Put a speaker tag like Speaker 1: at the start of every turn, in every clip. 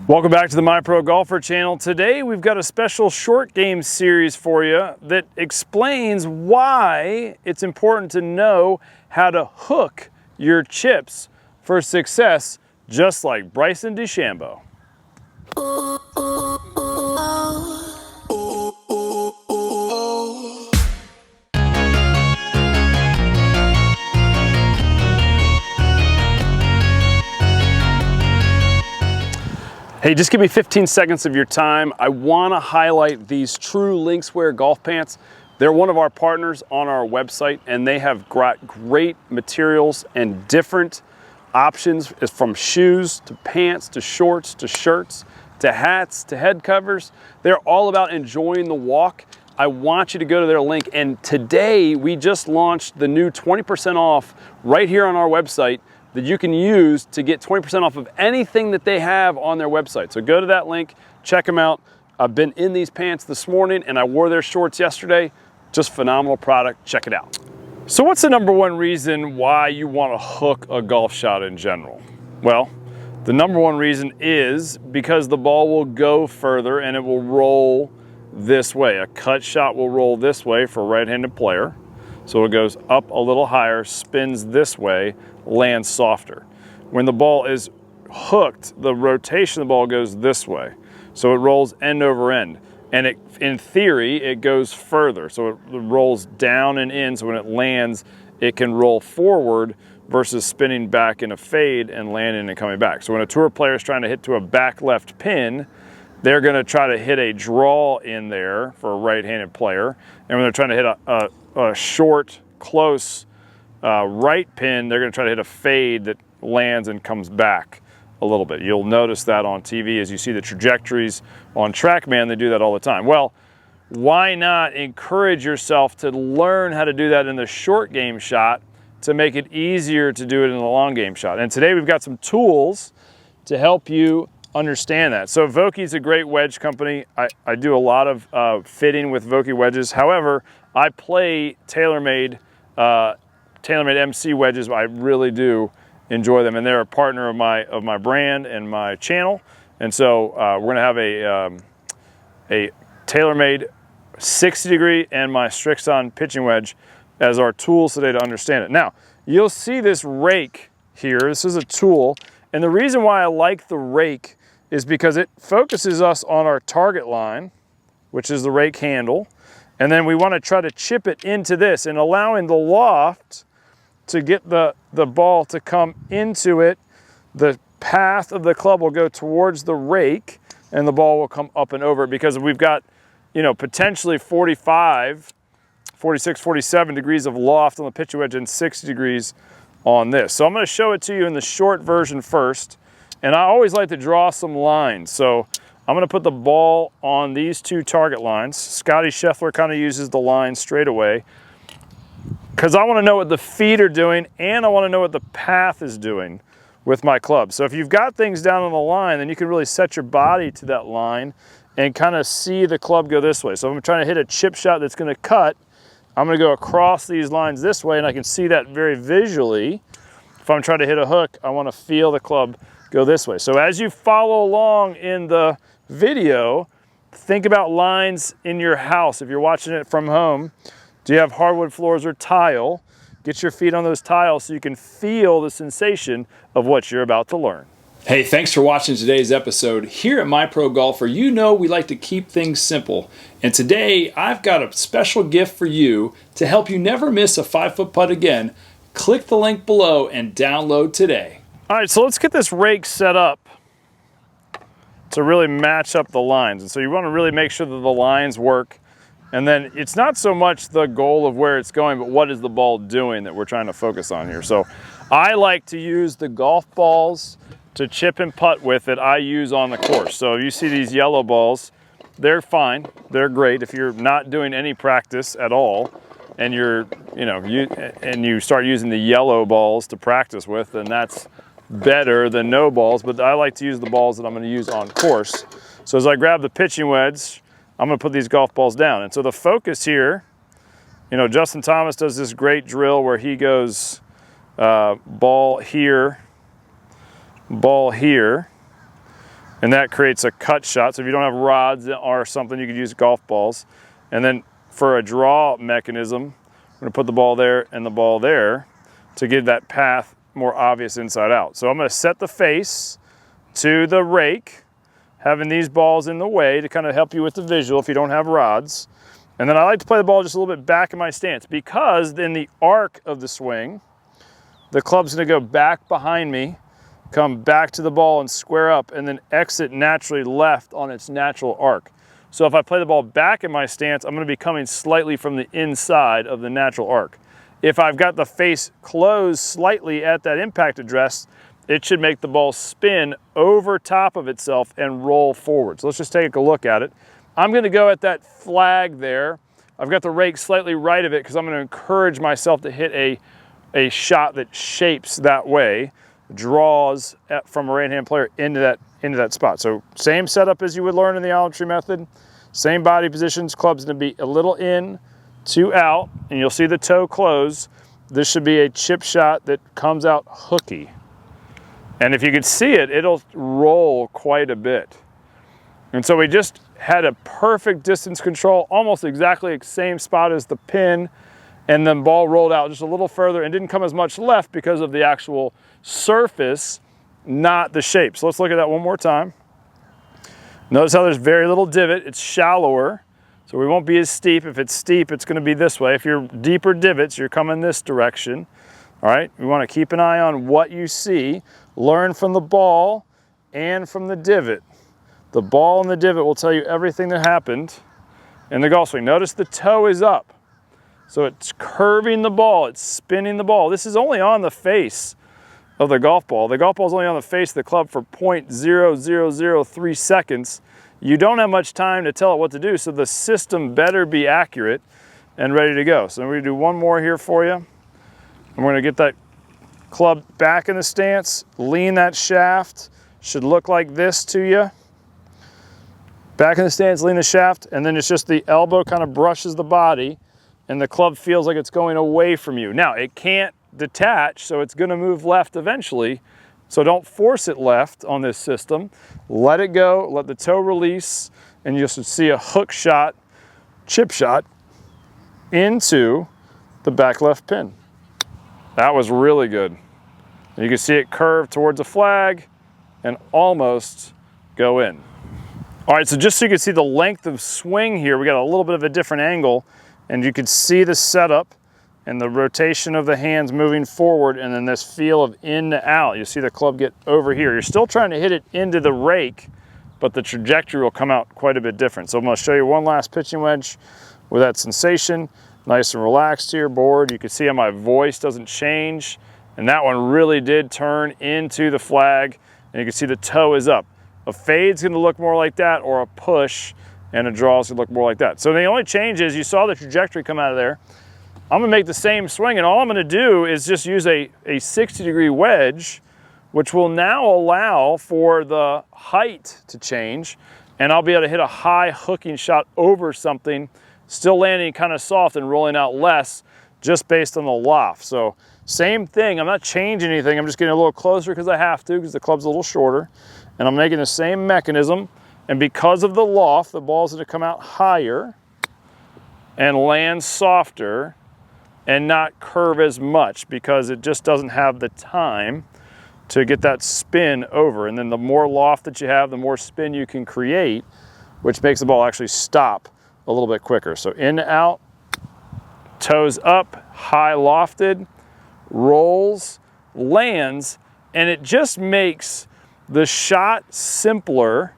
Speaker 1: Welcome back to the My Pro Golfer channel. Today we've got a special short game series for you that explains why it's important to know how to hook your chips for success, just like Bryson DeChambeau. Hey, just give me 15 seconds of your time. I want to highlight these True Linkswear golf pants. They're one of our partners on our website, and they have got great materials and different options from shoes to pants to shorts to shirts to hats to head covers. They're all about enjoying the walk. I want you to go to their link, and today we just launched the new 20% off right here on our website that you can use to get 20% off of anything that they have on their website. So go to that link, check them out. I've been in these pants this morning and I wore their shorts yesterday. Just phenomenal product, check it out. So what's the number one reason why you want to hook a golf shot in general? Well, the number one reason is because the ball will go further and it will roll this way. A cut shot will roll this way for a right-handed player. So it goes up a little higher, spins this way, lands softer. When the ball is hooked, the rotation of the ball goes this way. So it rolls end over end. And in theory, it goes further. So it rolls down and in, so when it lands, it can roll forward versus spinning back in a fade and landing and coming back. So when a tour player is trying to hit to a back left pin, they're gonna try to hit a draw in there for a right-handed player. And when they're trying to hit a short, close right pin, they're going to try to hit a fade that lands and comes back a little bit. You'll notice that on TV as you see the trajectories on TrackMan. They do that all the time. Well, why not encourage yourself to learn how to do that in the short game shot to make it easier to do it in the long game shot? And today we've got some tools to help you understand that. So Voke's a great wedge company. I do a lot of fitting with Voke wedges. However, I play TaylorMade MC wedges. I really do enjoy them, and they're a partner of my brand and my channel. And so we're gonna have a TaylorMade 60 degree and my Strixon pitching wedge as our tools today to understand it. Now, you'll see this rake here. This is a tool, and the reason why I like the rake is because it focuses us on our target line, which is the rake handle. And then we want to try to chip it into this and allowing the loft to get the ball to come into it. The path of the club will go towards the rake and the ball will come up and over it because we've got, you know, potentially 45, 46, 47 degrees of loft on the pitching wedge and 60 degrees on this. So I'm going to show it to you in the short version first. And I always like to draw some lines. So I'm going to put the ball on these two target lines. Scotty Scheffler kind of uses the line straight away because I want to know what the feet are doing and I want to know what the path is doing with my club. So if you've got things down on the line, then you can really set your body to that line and kind of see the club go this way. So if I'm trying to hit a chip shot that's going to cut, I'm going to go across these lines this way and I can see that very visually. If I'm trying to hit a hook, I want to feel the club go this way. So as you follow along in the video, think about lines in your house. If you're watching it from home, do you have hardwood floors or tile? Get your feet on those tiles so you can feel the sensation of what you're about to learn. Hey, thanks for watching today's episode. Here at My Pro Golfer, you know we like to keep things simple. And today I've got a special gift for you to help you never miss a 5-foot putt again. Click the link below and download today. All right, so let's get this rake set up to really match up the lines. And so you want to really make sure that the lines work. And then it's not so much the goal of where it's going, but what is the ball doing that we're trying to focus on here. So I like to use the golf balls to chip and putt with that I use on the course. So you see these yellow balls, they're fine. They're great if you're not doing any practice at all. And you start using the yellow balls to practice with, then that's better than no balls, but I like to use the balls that I'm going to use on course. So as I grab the pitching wedge, I'm going to put these golf balls down. And so the focus here, you know, Justin Thomas does this great drill where he goes ball here, and that creates a cut shot. So if you don't have rods or something, you could use golf balls. And then for a draw mechanism, I'm gonna put the ball there and the ball there to give that path more obvious inside out. So I'm gonna set the face to the rake, having these balls in the way to kind of help you with the visual if you don't have rods. And then I like to play the ball just a little bit back in my stance, because in the arc of the swing, the club's gonna go back behind me, come back to the ball and square up, and then exit naturally left on its natural arc. So if I play the ball back in my stance, I'm gonna be coming slightly from the inside of the natural arc. If I've got the face closed slightly at that impact address, it should make the ball spin over top of itself and roll forward. So let's just take a look at it. I'm gonna go at that flag there. I've got the rake slightly right of it because I'm gonna encourage myself to hit a shot that shapes that way, draws from a right-hand player into that spot. So same setup as you would learn in the olive tree method, same body positions. Club's gonna be a little in, two out, and you'll see the toe close. This should be a chip shot that comes out hooky. And if you could see it, it'll roll quite a bit. And so we just had a perfect distance control, almost exactly the same spot as the pin, and then ball rolled out just a little further and didn't come as much left because of the actual surface, not the shape. So let's look at that one more time. Notice how there's very little divot. It's shallower, so we won't be as steep. If it's steep, it's gonna be this way. If you're deeper divots, you're coming this direction. All right, we wanna keep an eye on what you see, learn from the ball and from the divot. The ball and the divot will tell you everything that happened in the golf swing. Notice the toe is up. So it's curving the ball, it's spinning the ball. This is only on the face of the golf ball. The golf ball is only on the face of the club for 0.0003 seconds. You don't have much time to tell it what to do, so the system better be accurate and ready to go. So we're gonna do one more here for you. And we're gonna get that club back in the stance, lean that shaft. Should look like this to you. Back in the stance, lean the shaft, and then it's just the elbow kind of brushes the body, and the club feels like it's going away from you. Now, it can't detach, so it's gonna move left eventually, so don't force it left on this system. Let it go, let the toe release, and you'll see a hook shot, chip shot, into the back left pin. That was really good. And you can see it curve towards the flag and almost go in. All right, so just so you can see the length of swing here, we got a little bit of a different angle, and you can see the setup and the rotation of the hands moving forward, and then this feel of in to out. You see the club get over here. You're still trying to hit it into the rake, but the trajectory will come out quite a bit different. So I'm gonna show you one last pitching wedge with that sensation, nice and relaxed to your board. You can see how my voice doesn't change, and that one really did turn into the flag, and you can see the toe is up. A fade's gonna look more like that, or a push and a draw is gonna look more like that. So the only change is you saw the trajectory come out of there. I'm gonna make the same swing, and all I'm gonna do is just use a 60-degree wedge, which will now allow for the height to change, and I'll be able to hit a high hooking shot over something, still landing kind of soft and rolling out less, just based on the loft. So same thing, I'm not changing anything, I'm just getting a little closer because I have to, because the club's a little shorter, and I'm making the same mechanism, and because of the loft, the ball's gonna come out higher and land softer and not curve as much, because it just doesn't have the time to get that spin over. And then the more loft that you have, the more spin you can create, which makes the ball actually stop a little bit quicker. So in, out, toes up, high lofted, rolls, lands, and it just makes the shot simpler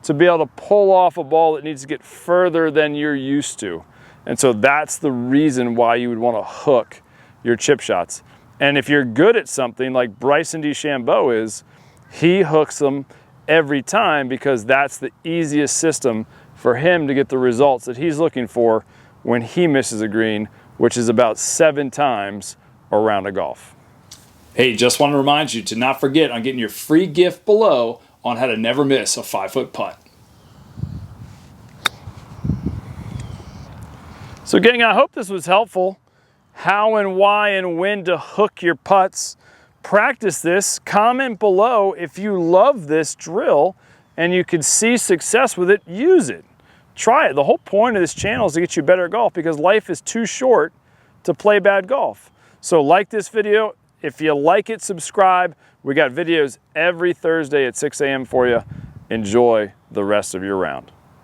Speaker 1: to be able to pull off a ball that needs to get further than you're used to. And so that's the reason why you would want to hook your chip shots. And if you're good at something like Bryson DeChambeau is, he hooks them every time, because that's the easiest system for him to get the results that he's looking for when he misses a green, which is about 7 times around a golf.
Speaker 2: Hey, just want to remind you to not forget on getting your free gift below on how to never miss a 5-foot putt.
Speaker 1: So gang, I hope this was helpful. How and why and when to hook your putts. Practice this. Comment below if you love this drill and you can see success with it, use it. Try it. The whole point of this channel is to get you better at golf because life is too short to play bad golf. So like this video. If you like it, subscribe. We got videos every Thursday at 6 a.m. for you. Enjoy the rest of your round.